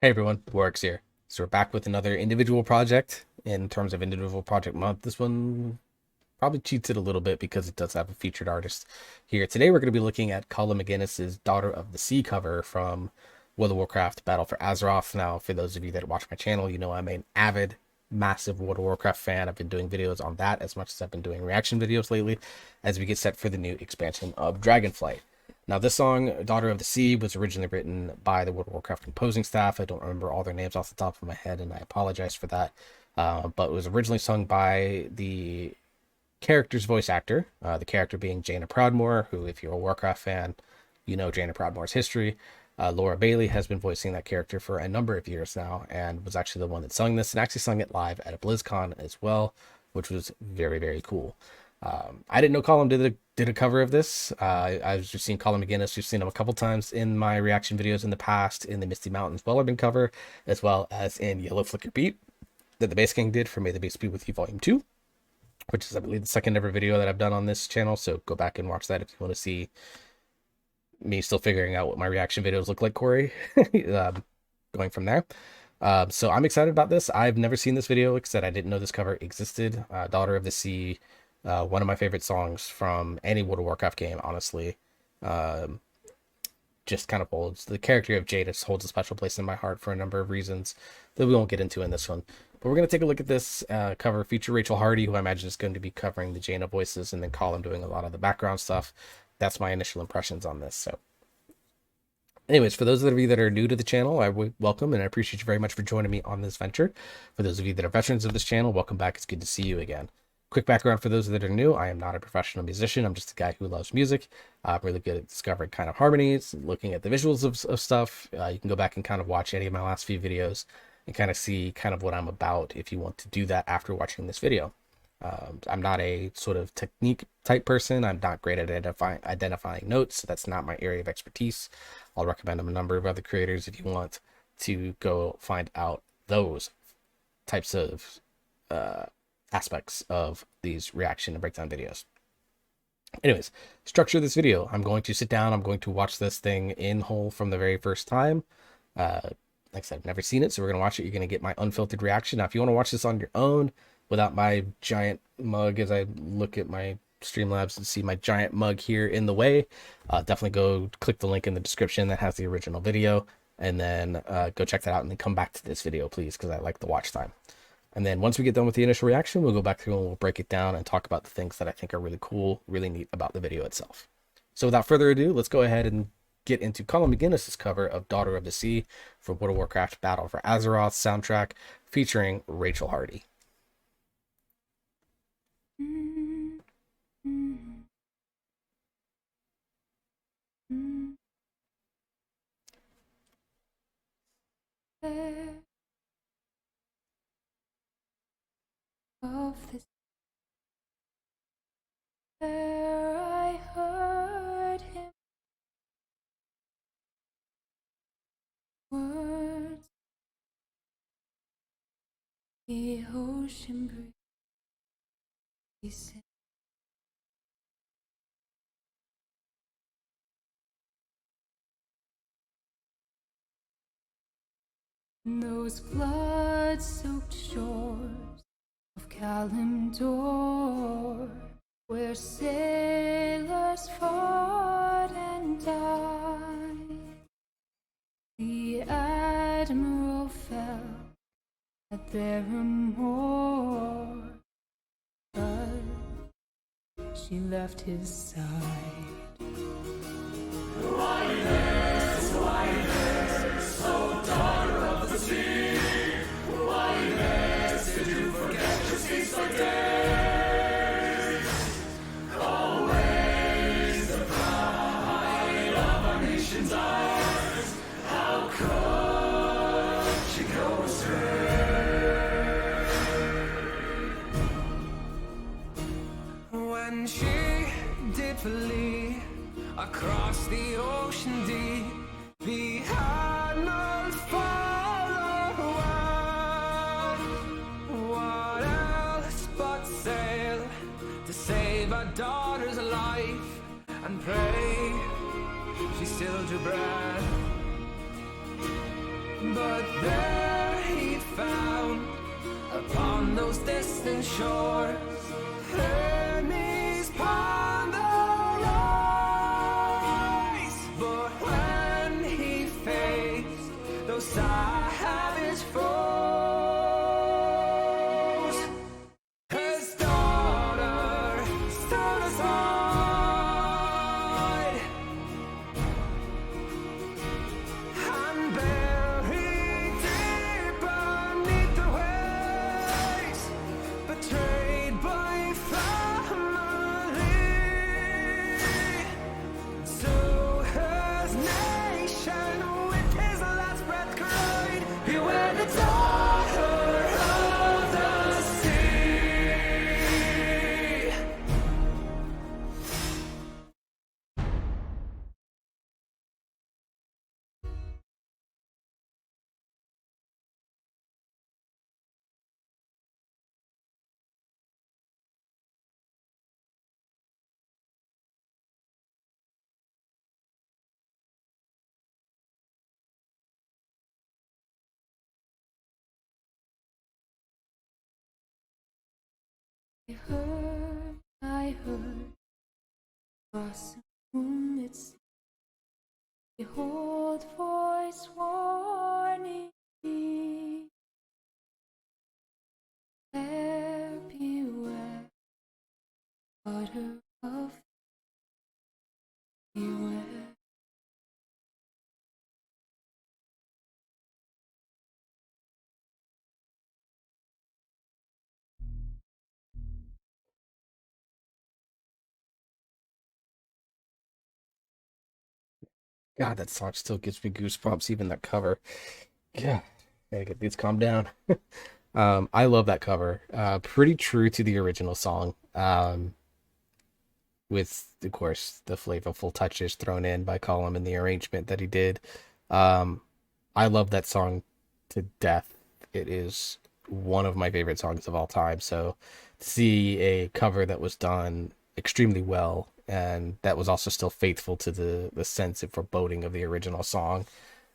Hey everyone, Works here. So we're back with another individual project. In terms of individual project month, this one probably cheats it a little bit because it does have a featured artist here. Today we're going to be looking at Colm McGuinness's Daughter of the Sea cover from World of Warcraft Battle for Azeroth. Now, for those of you that watch my channel, you know I'm an avid, massive World of Warcraft fan. I've been doing videos on that as much as I've been doing reaction videos lately as we get set for the new expansion of Dragonflight. Now, this song, Daughter of the Sea, was originally written by the World of Warcraft composing staff. I don't remember all their names off the top of my head, and I apologize for that. But it was originally sung by the character's voice actor, the character being Jaina Proudmoore, who, if you're a Warcraft fan, you know Jaina Proudmoore's history. Laura Bailey has been voicing that character for a number of years now, and was actually the one that sung this, and actually sung it live at a BlizzCon as well, which was very, very cool. I didn't know Colm did a cover of this. I've just seen Colm McGuiness. We've seen him a couple times in my reaction videos in the past, in the Misty Mountains Wellerman cover, as well as in Yellow Flicker Beat that the Bass King did for May the Bass Be With You Volume 2, which is, I believe, the second ever video that I've done on this channel. So go back and watch that if you want to see me still figuring out what my reaction videos look like, Corey. Going from there. So I'm excited about this. I've never seen this video, like I said, I didn't know this cover existed. Daughter of the Sea, one of my favorite songs from any World of Warcraft game, honestly. Just kind of holds, the character of Jadis holds a special place in my heart for a number of reasons that we won't get into in this one. But we're going to take a look at this cover, feature Rachel Hardy, who I imagine is going to be covering the Jaina voices, and then Colin doing a lot of the background stuff. That's my initial impressions on this. So anyways, for those of you that are new to the channel, I would welcome and I appreciate you very much for joining me on this venture. For those of you that are veterans of this channel, welcome back. It's good to see you again. Quick background for those that are new: I am not a professional musician. I'm just a guy who loves music. I'm really good at discovering kind of harmonies, looking at the visuals of stuff. You can go back and kind of watch any of my last few videos and kind of see kind of what I'm about if you want to do that after watching this video. I'm not a sort of technique type person. I'm not great at identifying notes. So that's not my area of expertise. I'll recommend a number of other creators if you want to go find out those types of aspects of these reaction and breakdown videos. Anyways, structure of this video: I'm going to sit down, I'm going to watch this thing in whole from the very first time. Like I said, I've never seen it, so we're going to watch it. You're going to get my unfiltered reaction. Now, if you want to watch this on your own without my giant mug, as I look at my Streamlabs and see my giant mug here in the way, definitely go click the link in the description that has the original video, and then go check that out, and then come back to this video, please, because I like the watch time. And then once we get done with the initial reaction, we'll go back through and we'll break it down and talk about the things that I think are really cool, really neat about the video itself. So without further ado, let's go ahead and get into Colm McGuinness's cover of Daughter of the Sea for World of Warcraft Battle for Azeroth soundtrack, featuring Rachel Hardy. Of this, where I heard him, words the ocean breeze, those blood-soaked shores of Kalimdor, where sailors fought and died. The admiral fell at their remorse, but she left his side. When she did flee across the ocean deep, the admiral followed. What else but sail to save our daughter's life and pray she still drew breath? But there he found upon those distant shores Hermes upon the rise. But when he faced those savage foes, his daughter stood aside and buried deep beneath the waves, betrayed by family. So his nation with his last breath cried, "Beware the daughter of the sea." I heard, across the moonlit sea, the old voice warning me. Beware, beware, daughter of beware. God, that song still gives me goosebumps, even that cover. Yeah, gotta get these calm down. I love that cover. Pretty true to the original song. With of course the flavorful touches thrown in by Colm and the arrangement that he did. Um, I love that song to death. It is one of my favorite songs of all time. So to see a cover that was done extremely well and that was also still faithful to the sense and foreboding of the original song,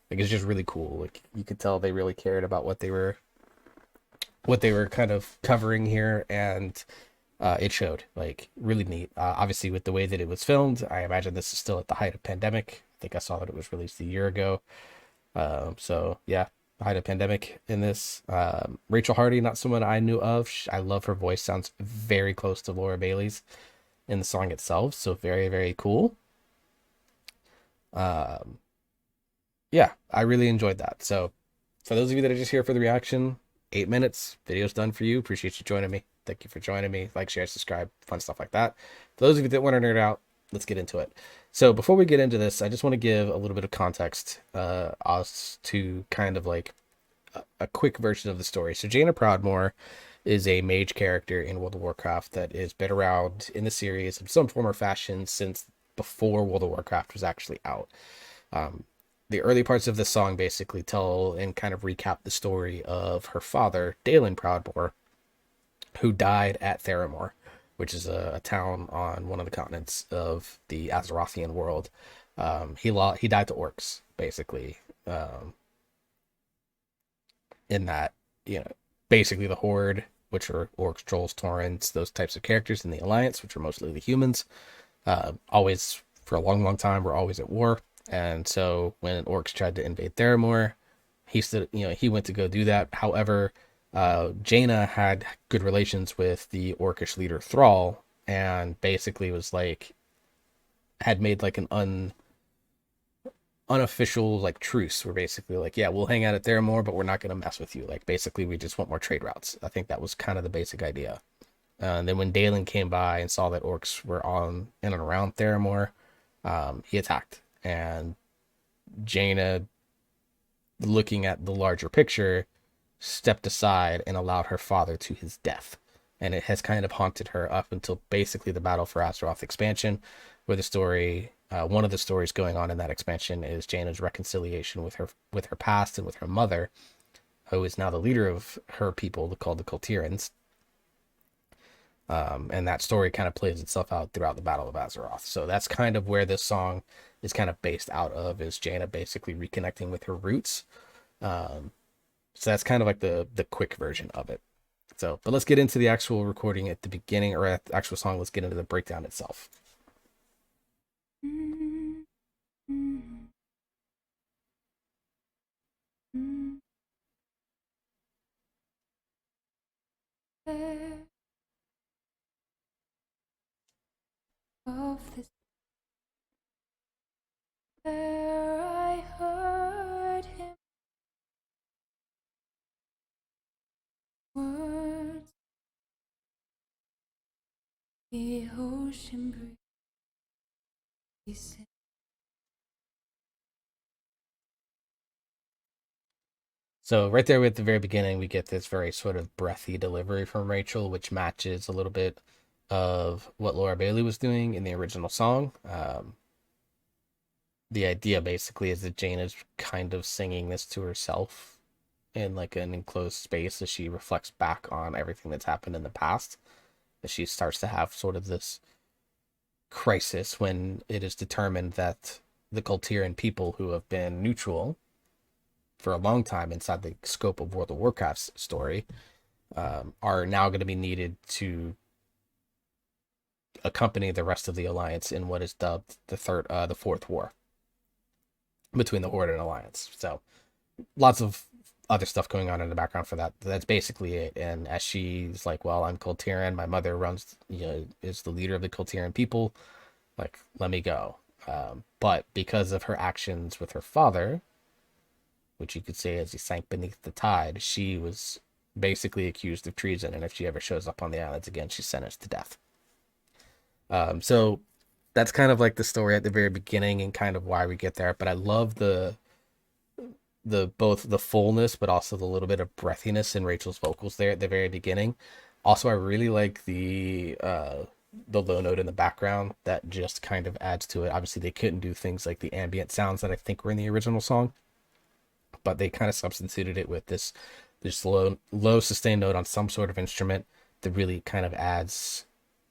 like it's just really cool. Like you could tell they really cared about what they were kind of covering here, and it showed. Like really neat. Obviously, with the way that it was filmed, I imagine this is still at the height of pandemic. I think I saw that it was released a year ago. So yeah, the height of pandemic in this. Rachel Hardy, not someone I knew of. I love her voice. Sounds very close to Laura Bailey's in the song itself. So very, very cool. Um, yeah, I really enjoyed that. So for those of you that are just here for the reaction, 8 minutes, video's done for you. Appreciate you joining me. Thank you for joining me. Like, share, subscribe, fun stuff like that. For those of you that want to nerd out, let's get into it. So before we get into this, I just want to give a little bit of context as to kind of like a quick version of the story. So Jaina Proudmoore is a mage character in World of Warcraft that has been around in the series in some form or fashion since before World of Warcraft was actually out. The early parts of the song basically tell and kind of recap the story of her father, Dalen Proudmoore, who died at Theramore, which is a town on one of the continents of the Azerothian world. He died to orcs, basically. In that, you know, basically the Horde, which are orcs, trolls, taurens, those types of characters in the Alliance, which are mostly the humans, always for a long, long time were always at war. And so when orcs tried to invade Theramore, he went to go do that. However, Jaina had good relations with the orcish leader Thrall, and basically was like, had made like an unofficial like truce. We're basically like, yeah, we'll hang out at Theramore, but we're not going to mess with you. Like basically, we just want more trade routes. I think that was kind of the basic idea. And then when Dalen came by and saw that orcs were on in and around Theramore, he attacked. And Jaina, looking at the larger picture, stepped aside and allowed her father to his death. And it has kind of haunted her up until basically the Battle for Azeroth expansion, where the story, one of the stories going on in that expansion is Jaina's reconciliation with her past and with her mother, who is now the leader of her people called the Kultirans. And that story kind of plays itself out throughout the Battle of Azeroth. So that's kind of where this song is kind of based out of, is Jaina basically reconnecting with her roots, So that's kind of like the quick version of it. So, but let's get into the actual recording at the beginning, or at the actual song. Let's get into the breakdown itself. Of this, where I heard him words, the ocean breeze. So right there at the very beginning, we get this very sort of breathy delivery from Rachel, which matches a little bit of what Laura Bailey was doing in the original song. The idea basically is that Jane is kind of singing this to herself in like an enclosed space as she reflects back on everything that's happened in the past. As she starts to have sort of this crisis when it is determined that the Kultiran people who have been neutral for a long time inside the scope of World of Warcraft's story are now going to be needed to accompany the rest of the alliance in what is dubbed the fourth war between the Horde and Alliance. So lots of other stuff going on in the background for that. That's basically it. And as she's like, well, I'm Kultiran, my mother runs, is the leader of the Kultiran people, like, let me go. But because of her actions with her father, which you could say as he sank beneath the tide, she was basically accused of treason, and if she ever shows up on the islands again, she's sentenced to death. So that's kind of like the story at the very beginning and kind of why we get there. But I love the both the fullness but also the little bit of breathiness in Rachel's vocals there at the very beginning. Also, I really like the low note in the background that just kind of adds to it. Obviously, they couldn't do things like the ambient sounds that I think were in the original song, but they kind of substituted it with this low sustained note on some sort of instrument that really kind of adds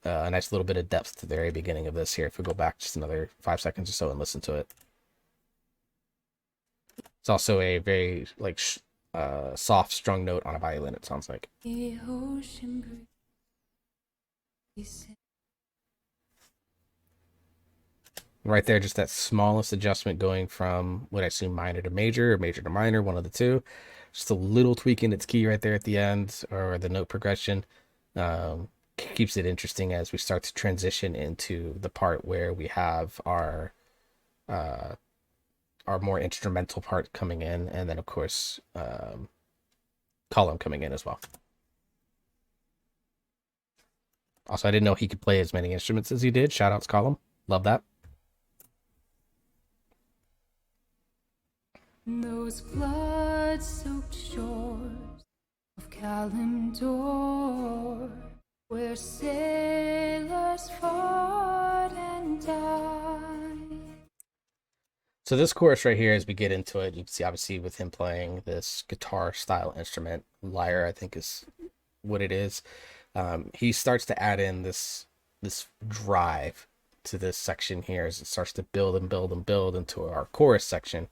a nice little bit of depth to the very beginning of this here. If we go back just another 5 seconds or so and listen to it. It's also a very like soft strung note on a violin, it sounds like. The ocean breeze. Right there, just that smallest adjustment going from what I assume minor to major or major to minor, one of the two. Just a little tweak in its key right there at the end, or the note progression. Keeps it interesting as we start to transition into the part where we have our more instrumental part coming in, and then of course Colm coming in as well. Also, I didn't know he could play as many instruments as he did. Shout outs Colm. Love that. Those blood-soaked shores of Kalimdor, where sailors fought and died. So this chorus right here, as we get into it, you can see obviously with him playing this guitar style instrument, lyre, I think is what it is. He starts to add in this drive to this section here as it starts to build and build and build into our chorus section,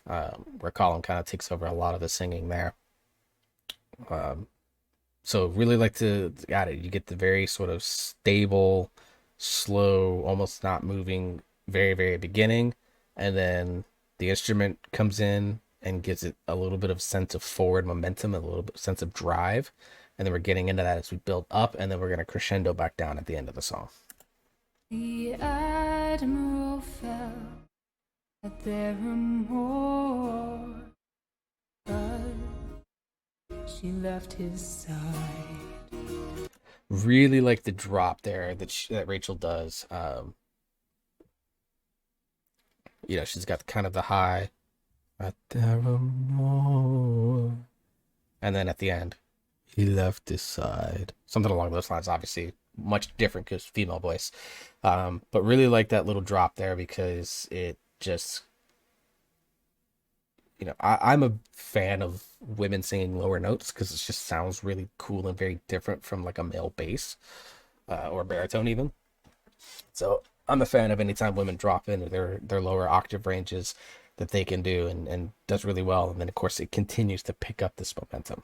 where Colm kind of takes over a lot of the singing there. So really like to add it. You get the very sort of stable, slow, almost not moving, very, very beginning. And then the instrument comes in and gives it a little bit of sense of forward momentum, a little bit sense of drive. And then we're getting into that as we build up, and then we're going to crescendo back down at the end of the song. The admiral fell at their more, but she left his side. Really like the drop there that Rachel does. She's got kind of the high at their more, and then at the end, he left his side. Something along those lines, obviously much different because female voice. But really like that little drop there because it just, I'm a fan of women singing lower notes because it just sounds really cool and very different from like a male bass or baritone even. So I'm a fan of anytime women drop into their lower octave ranges. that they can do, and does really well. And then of course it continues to pick up this momentum.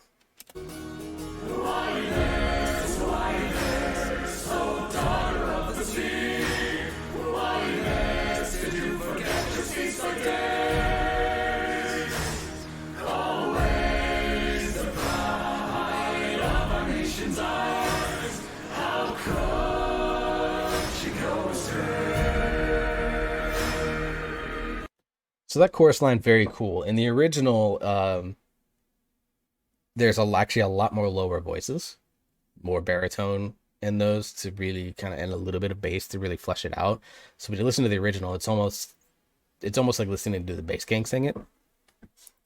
So that chorus line, very cool. In the original, there's actually a lot more lower voices, more baritone in those to really kind of, and a little bit of bass to really flesh it out. So when you listen to the original, it's almost like listening to the bass gang sing it,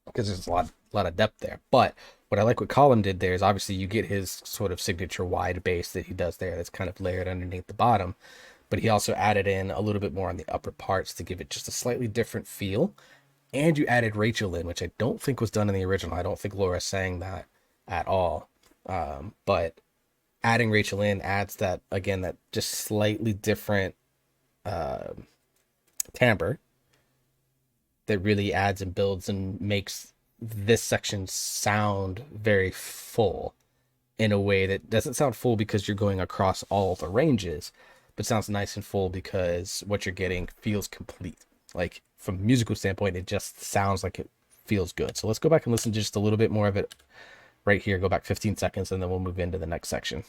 because there's a lot of depth there. But what I like what Colm did there is obviously you get his sort of signature wide bass that he does there that's kind of layered underneath the bottom, but he also added in a little bit more on the upper parts to give it just a slightly different feel. And you added Rachel in, which I don't think was done in the original. I don't think Laura sang that at all. But adding Rachel in adds that, again, that just slightly different timbre that really adds and builds and makes this section sound very full in a way that doesn't sound full because you're going across all the ranges, but sounds nice and full because what you're getting feels complete. Like from a musical standpoint, it just sounds like it feels good. So let's go back and listen to just a little bit more of it right here. Go back 15 seconds and then we'll move into the next section.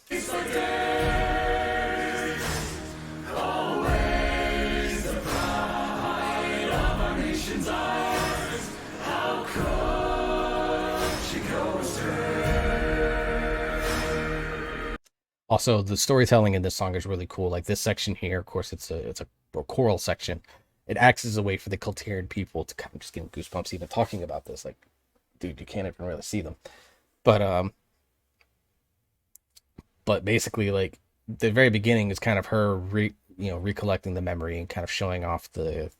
Also, the storytelling in this song is really cool. Like this section here, of course, it's a choral section. It acts as a way for the Kulturian people to kind of just get goosebumps even talking about this. Like, dude, you can't even really see them. But basically, like the very beginning is kind of her recollecting the memory and kind of showing off the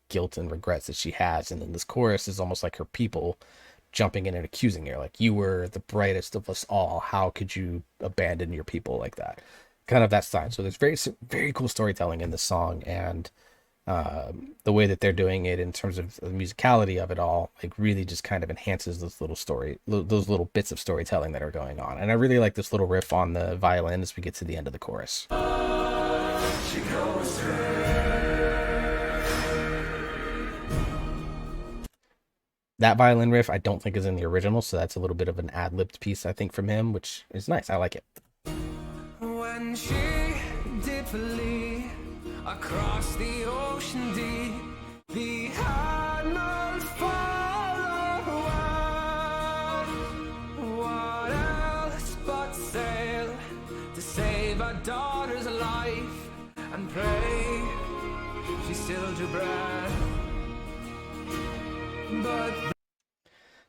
guilt and regrets that she has. And then this chorus is almost like her people jumping in and accusing her, like, you were the brightest of us all, how could you abandon your people like that, kind of that style. So there's very cool storytelling in this song, and the way that they're doing it in terms of the musicality of it all, like really just kind of enhances those little bits of storytelling that are going on. And I really like this little riff on the violin as we get to the end of the chorus. That violin riff I don't think is in the original, so that's a little bit of an ad-libbed piece, I think, from him, which is nice. I like it. When she did flee across the ocean deep, the admiral followed. What else but sail to save our daughter's life and pray she still drew breath.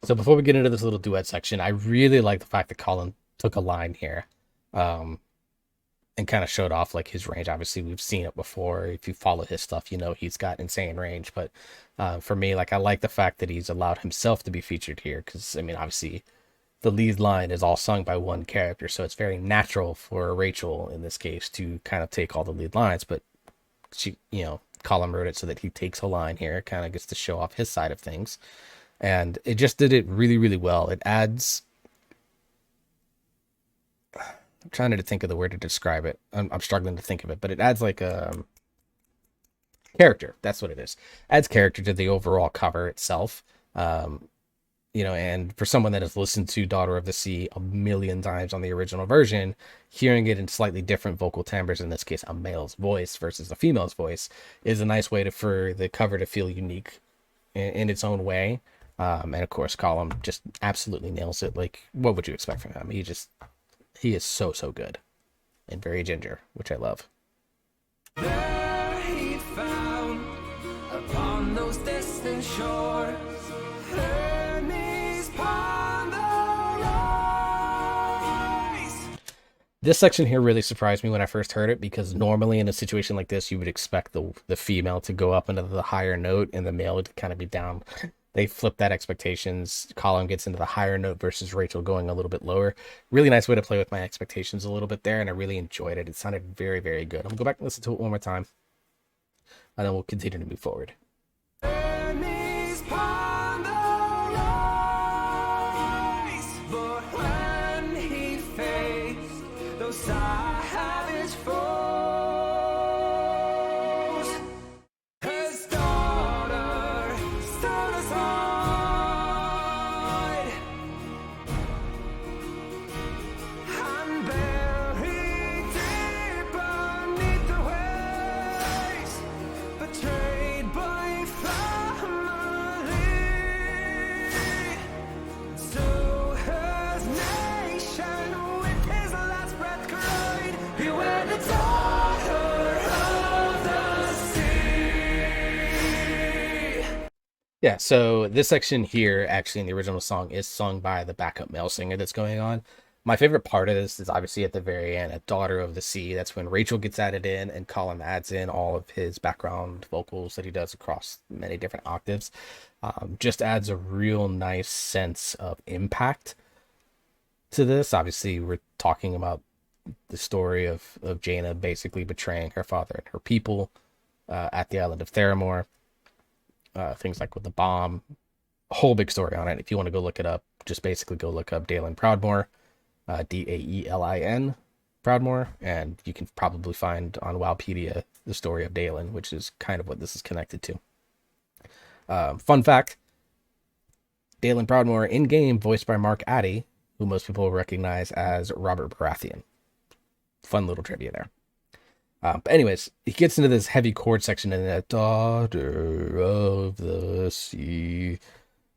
So before we get into this little duet section, I really like the fact that Colm took a line here and kind of showed off like his range. Obviously, we've seen it before. If you follow his stuff, you know he's got insane range. But for me, like, I like the fact that he's allowed himself to be featured here, because, I mean, obviously, the lead line is all sung by one character, so it's very natural for Rachel, in this case, to kind of take all the lead lines. But she, Colm wrote it so that he takes a line here, kind of gets to show off his side of things. And it just did it really, really well. It adds... I'm trying to think of the word to describe it. I'm struggling to think of it, but it adds like a character. That's what it is. Adds character to the overall cover itself. And for someone that has listened to Daughter of the Sea a million times on the original version, hearing it in slightly different vocal timbres, in this case a male's voice versus a female's voice, is a nice way for the cover to feel unique in its own way. And of course, Colm just absolutely nails it. Like, what would you expect from him? He is so good and very ginger, which I love. There he found upon those distant shores Hermes upon the rise. This section here really surprised me when I first heard it, because normally in a situation like this, you would expect the female to go up into the higher note and the male would kind of be down. They flip that expectations. Colm gets into the higher note versus Rachel going a little bit lower. Really nice way to play with my expectations a little bit there, and I really enjoyed it. It sounded very, very good. I'm going to go back and listen to it one more time, and then we'll continue to move forward. Hermes Yeah, so this section here, actually in the original song, is sung by the backup male singer that's going on. My favorite part of this is obviously at the very end, a Daughter of the Sea. That's when Rachel gets added in and Colin adds in all of his background vocals that he does across many different octaves. Just adds a real nice sense of impact to this. Obviously, we're talking about the story of Jaina basically betraying her father and her people at the island of Theramore. Things like with the bomb, a whole big story on it. If you want to go look it up, just basically go look up Dalen Proudmore, Daelin Proudmore, and you can probably find on Wowpedia the story of Dalen, which is kind of what this is connected to. Fun fact: Dalen Proudmore in game voiced by Mark Addy, who most people recognize as Robert Baratheon. Fun little trivia there. But anyways, he gets into this heavy chord section in that Daughter of the Sea,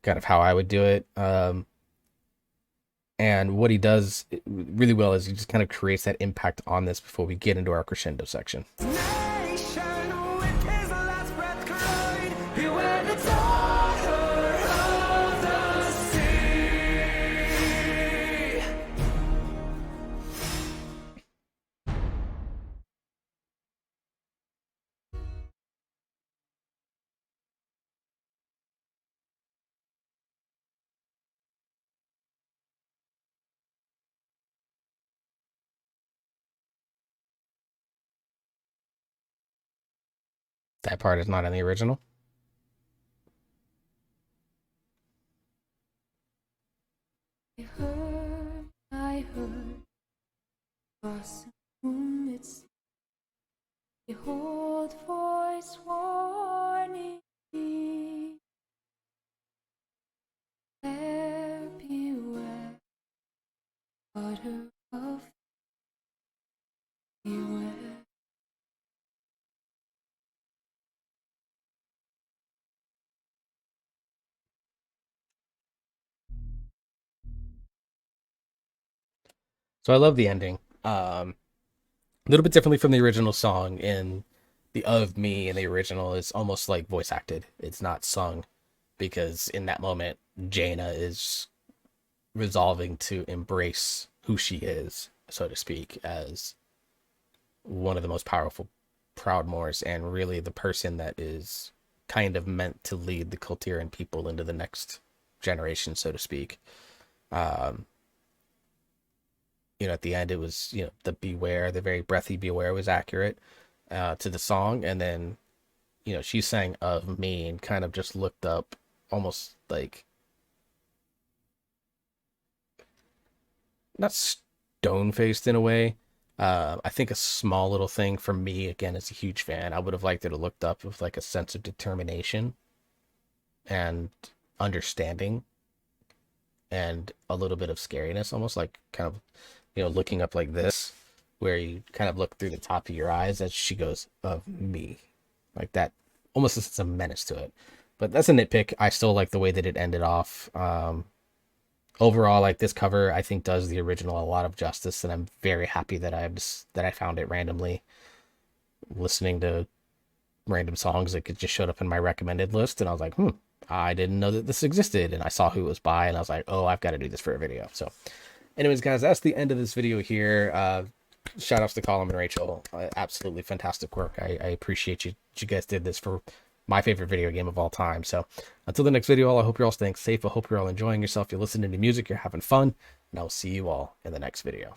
kind of how I would do it. And what he does really well is he just kind of creates that impact on this before we get into our crescendo section. Nation with his last breath cried, "You were the daughter of the sea." That part is not in the original. I heard, across the moonlit sea, the old voice warning me, beware, daughter of beware. So I love the ending. A little bit differently from the original song. In the of me in the original is almost like voice acted. It's not sung because in that moment Jaina is resolving to embrace who she is, so to speak, as one of the most powerful Proudmoores and really the person that is kind of meant to lead the Kultiran people into the next generation, so to speak. Um, at the end it was, the beware, the very breathy beware was accurate to the song. And then, she sang of me and kind of just looked up almost like not stone faced in a way. I think a small little thing for me, again, as a huge fan, I would have liked it to looked up with like a sense of determination and understanding and a little bit of scariness, almost like kind of, looking up like this, where you kind of look through the top of your eyes as she goes, of me. Like that, almost as a menace to it. But that's a nitpick. I still like the way that it ended off. Overall, like this cover, I think does the original a lot of justice, and I'm very happy that I found it randomly listening to random songs that just showed up in my recommended list, and I was like, I didn't know that this existed, and I saw who it was by, and I was like, oh, I've got to do this for a video. So, anyways, guys, that's the end of this video here. Shout outs to Colm and Rachel. Absolutely fantastic work. I appreciate you guys did this for my favorite video game of all time. So until the next video, I hope you're all staying safe. I hope you're all enjoying yourself. You're listening to music, you're having fun, and I'll see you all in the next video.